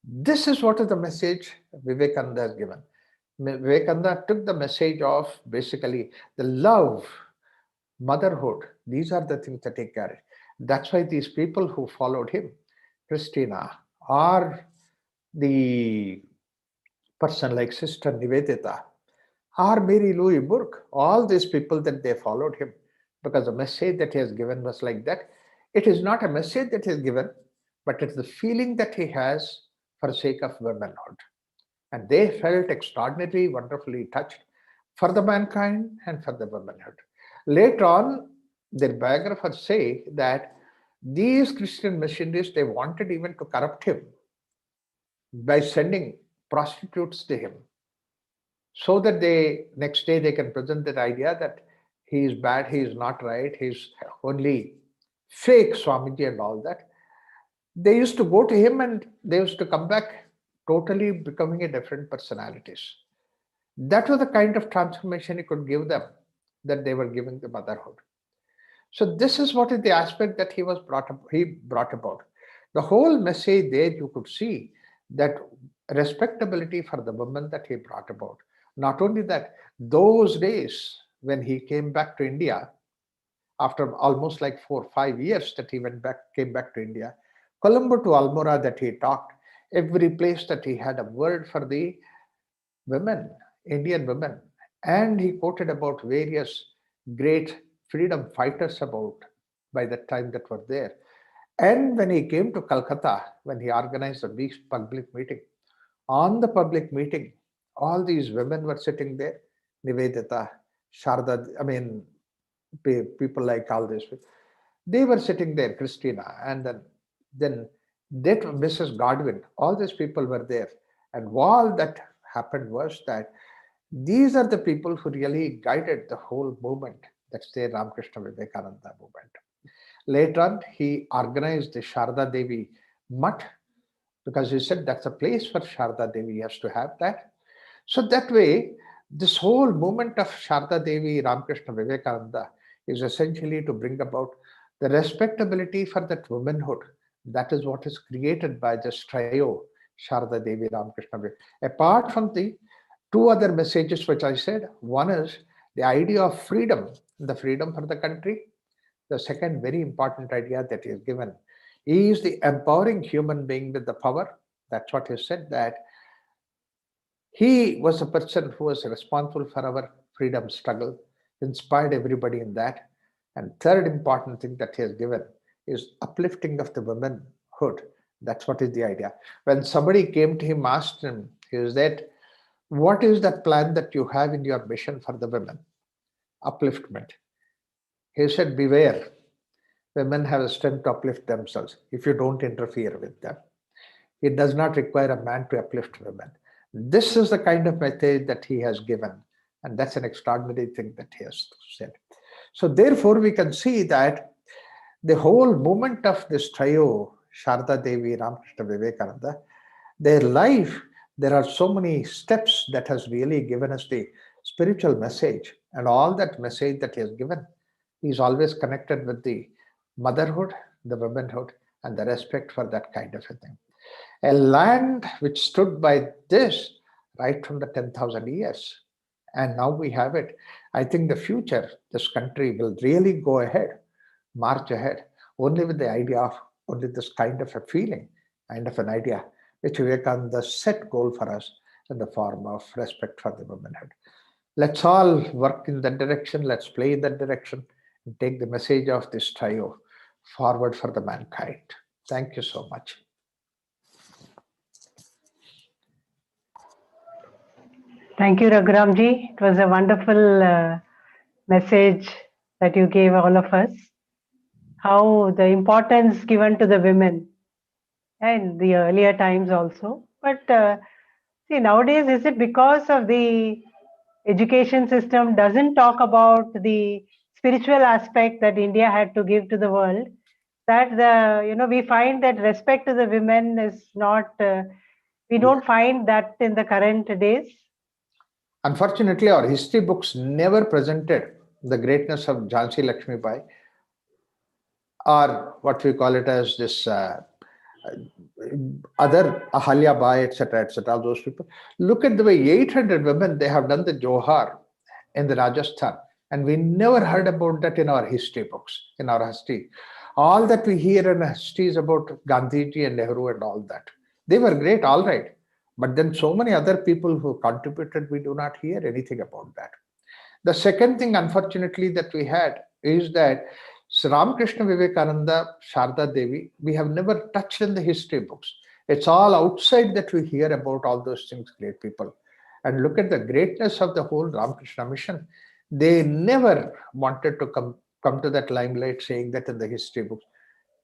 This is what is the message Vivekananda has given. Vivekananda took the message of basically the love, motherhood. These are the things that he carried. That's why these people who followed him, Christina, or the person like Sister Nivedita, or Mary Louise Burke, all these people that they followed him, because the message that he has given was like that. It is not a message that he has given, but it's the feeling that he has for the sake of womanhood. And they felt extraordinarily, wonderfully touched for the mankind and for the womanhood. Later on, their biographers say that these Christian missionaries, they wanted even to corrupt him by sending prostitutes to him, so that they next day they can present that idea that he is bad, he is not right, he's only fake Swamiji and all that. They used to go to him and they used to come back totally becoming a different personalities. That was the kind of transformation he could give them, that they were giving the motherhood. So this is what is the aspect that he brought about. The whole message there you could see that respectability for the woman that he brought about. Not only that, those days when he came back to India, after almost like 4 or 5 years that he came back to India, Colombo to Almora that he talked, every place that he had a word for the women, Indian women. And he quoted about various great freedom fighters about by that time that were there. And when he came to Calcutta, when he organized a big public meeting, on the public meeting, all these women were sitting there, Nivedita, Sharda, people like all this. They were sitting there, Christina, and then that Mrs. Godwin, all these people were there. And all that happened was that these are the people who really guided the whole movement. That's the Ramakrishna Vivekananda movement. Later on, he organized the Sharada Devi Mutt, because he said that's a place for Sharada Devi, he has to have that. So that way, this whole movement of Sharada Devi, Ramakrishna Vivekananda is essentially to bring about the respectability for that womanhood. That is what is created by this trio, Sharada Devi, Ramakrishna Vivekananda. Apart from the two other messages which I said, one is the idea of freedom, the freedom for the country, The second very important idea that he has given is the empowering human being with the power. That's what he said, that he was a person who was responsible for our freedom struggle, inspired everybody in that. And third important thing that he has given is uplifting of the womanhood. That's what is the idea. When somebody came to him, asked him, is that what is that plan that you have in your mission for the women? Upliftment. He said, beware. Women have a strength to uplift themselves if you don't interfere with them. It does not require a man to uplift women. This is the kind of message that he has given, and that's an extraordinary thing that he has said. So therefore, we can see that the whole movement of this trio, Sharada Devi, Ramakrishna, Vivekananda, their life, there are so many steps that has really given us the spiritual message, and all that message that he has given is always connected with the motherhood, the womanhood, and the respect for that kind of a thing. A land which stood by this right from the 10,000 years. And now we have it. I think the future, this country will really go ahead, march ahead, only with the idea of only this kind of a feeling, kind of an idea, which Vivekananda set goal for us in the form of respect for the womanhood. Let's all work in that direction. Let's play in that direction and take the message of this trio forward for the mankind. Thank you so much. Thank you, Raghuramji. It was a wonderful message that you gave all of us. How the importance given to the women in the earlier times also. But see, nowadays, is it because of the education system doesn't talk about the spiritual aspect that India had to give to the world, that we find that respect to the women is not, we don't find that in the current days? Unfortunately, our history books never presented the greatness of Jhansi Lakshmi Bai, or what we call it as this other Ahalya Bai, etc., all those people. Look at the way 800 women, they have done the Johar in the Rajasthan, and we never heard about that in our history books, in our history. All that we hear in history is about Gandhiji and Nehru and all that. They were great, all right. But then so many other people who contributed, we do not hear anything about that. The second thing, unfortunately, that we had is that Sri Ramakrishna, Vivekananda, Sharada Devi, we have never touched in the history books. It's all outside that we hear about all those things, great people. And look at the greatness of the whole Ramakrishna mission. They never wanted to come to that limelight saying that in the history books,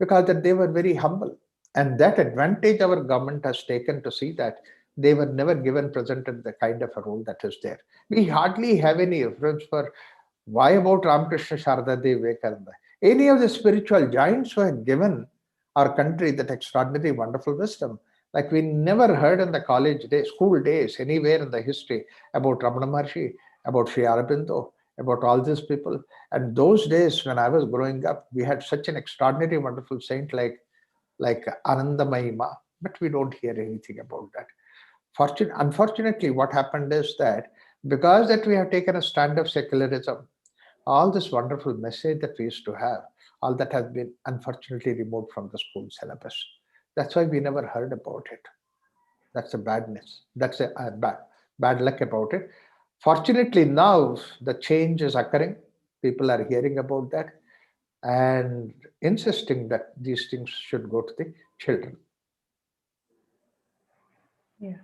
because that they were very humble. And that advantage our government has taken to see that they were never given presented the kind of a role that is there. We hardly have any reference for why about Ramakrishna, Sharada Devi, Vivekananda. Any of the spiritual giants who had given our country that extraordinary, wonderful wisdom. Like we never heard in the college days, school days, anywhere in the history about Ramana Maharshi, about Sri Aurobindo, about all these people. And those days when I was growing up, we had such an extraordinary, wonderful saint like Anandamayi Ma, but we don't hear anything about that. Unfortunately, what happened is that because that we have taken a stand of secularism, all this wonderful message that we used to have, all that has been unfortunately removed from the school syllabus. That's why we never heard about it. That's a badness. That's a bad luck about it. Fortunately, now the change is occurring. People are hearing about that and insisting that these things should go to the children. Yeah.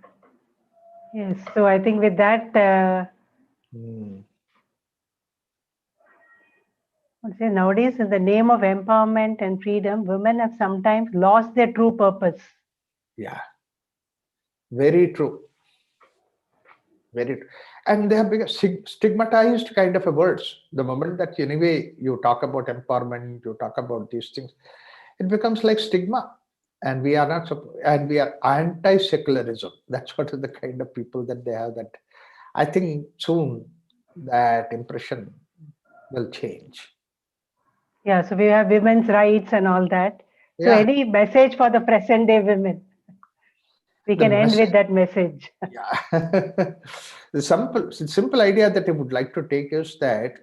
Yes. So I think with that, nowadays, in the name of empowerment and freedom, women have sometimes lost their true purpose. Yeah. Very true. Very true. And they have become stigmatized kind of a words. The moment that anyway you talk about empowerment, you talk about these things, it becomes like stigma. And we are not, and we are anti-secularism. That's what is the kind of people that they have. That I think soon that impression will change. Yeah, so we have women's rights and all that. So Yeah. any message for the present day women? We can end with that message. Yeah. The simple idea that I would like to take is that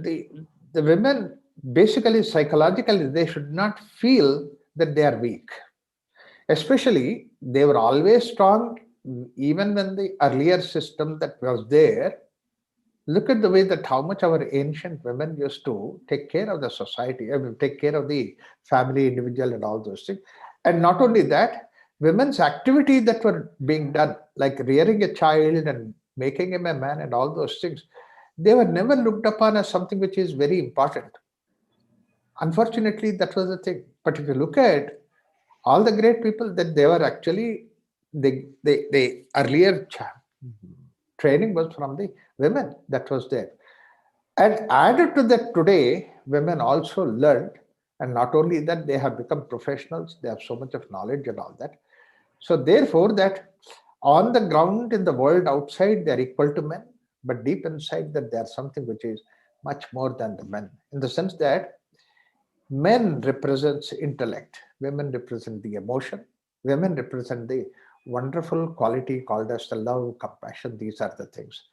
the women, basically psychologically, they should not feel that they are weak. Especially, they were always strong, even when the earlier system that was there. Look at the way that how much our ancient women used to take care of the society, I mean, take care of the family, individual, and all those things. And not only that, women's activity that were being done, like rearing a child and making him a man and all those things, they were never looked upon as something which is very important. Unfortunately, that was the thing. But if you look at all the great people, that they were actually they earlier training was from the women that was there. And added to that, today, women also learned, and not only that, they have become professionals, they have so much of knowledge and all that. So, therefore, that on the ground in the world outside, they are equal to men, but deep inside that, they are something which is much more than the men, in the sense that men represents intellect, women represent the emotion, women represent the wonderful quality called as the love, compassion. These are the things.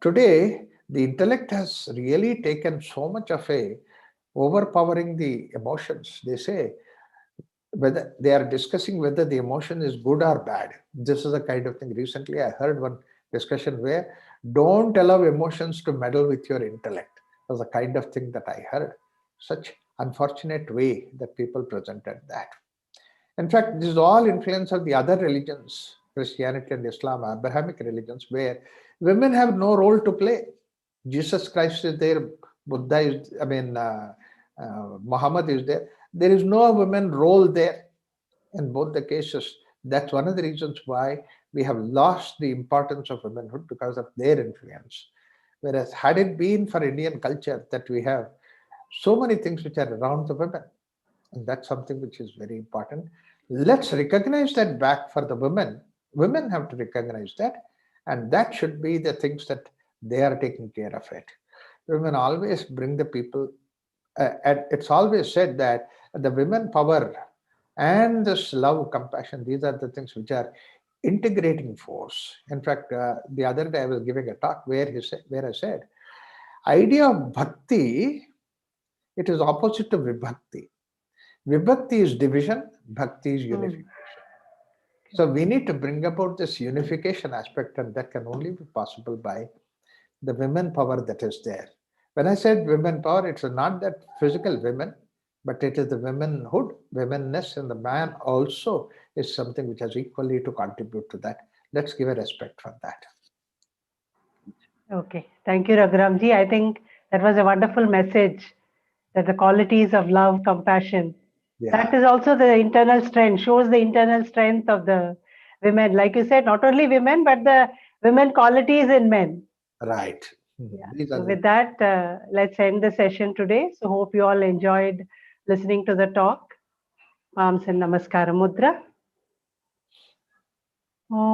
Today, the intellect has really taken so much of a overpowering the emotions. They say whether they are discussing whether the emotion is good or bad. This is the kind of thing. Recently, I heard one discussion where don't allow emotions to meddle with your intellect. Was the kind of thing that I heard. Such unfortunate way that people presented that. In fact, this is all influence of the other religions, Christianity and Islam, Abrahamic religions, where women have no role to play. Jesus Christ is there, Buddha is, Muhammad is there. There is no women role there in both the cases. That's one of the reasons why we have lost the importance of womanhood because of their influence. Whereas, had it been for Indian culture that we have so many things which are around the women, and that's something which is very important. Let's recognize that back for the women. Women have to recognize that, and that should be the things that they are taking care of it. Women always bring the people, and it's always said that the women power and this love, compassion, these are the things which are integrating force. In fact, the other day I was giving a talk where I said, idea of bhakti, it is opposite to vibhakti. Vibhakti is division, bhakti is Hmm. unification. So we need to bring about this unification aspect, and that can only be possible by the women power that is there. When I said women power, it's not that physical women, but it is the womanhood, womenness, and the man also is something which has equally to contribute to that. Let's give a respect for that. Okay. Thank you, Raghuramji. I think that was a wonderful message that the qualities of love, compassion, that Yeah, is also the internal strength, shows the internal strength of the women. Like you said, not only women, but the women qualities in men. right. Yeah. These are So the with that, let's end the session today. So hope you all enjoyed listening to the talk. Palms and Namaskara Mudra. Om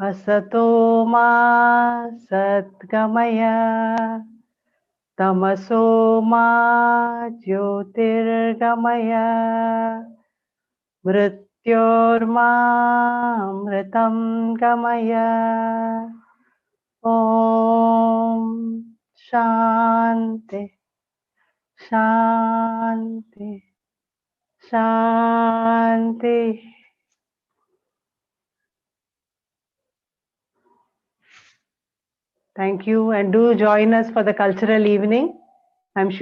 Asato Ma Satgamaya Tamaso Ma Jyotirgamaya Mrityormamritam Gamaya. Om Shanti Shanti Shanti. Thank you, and do join us for the cultural evening. I'm sure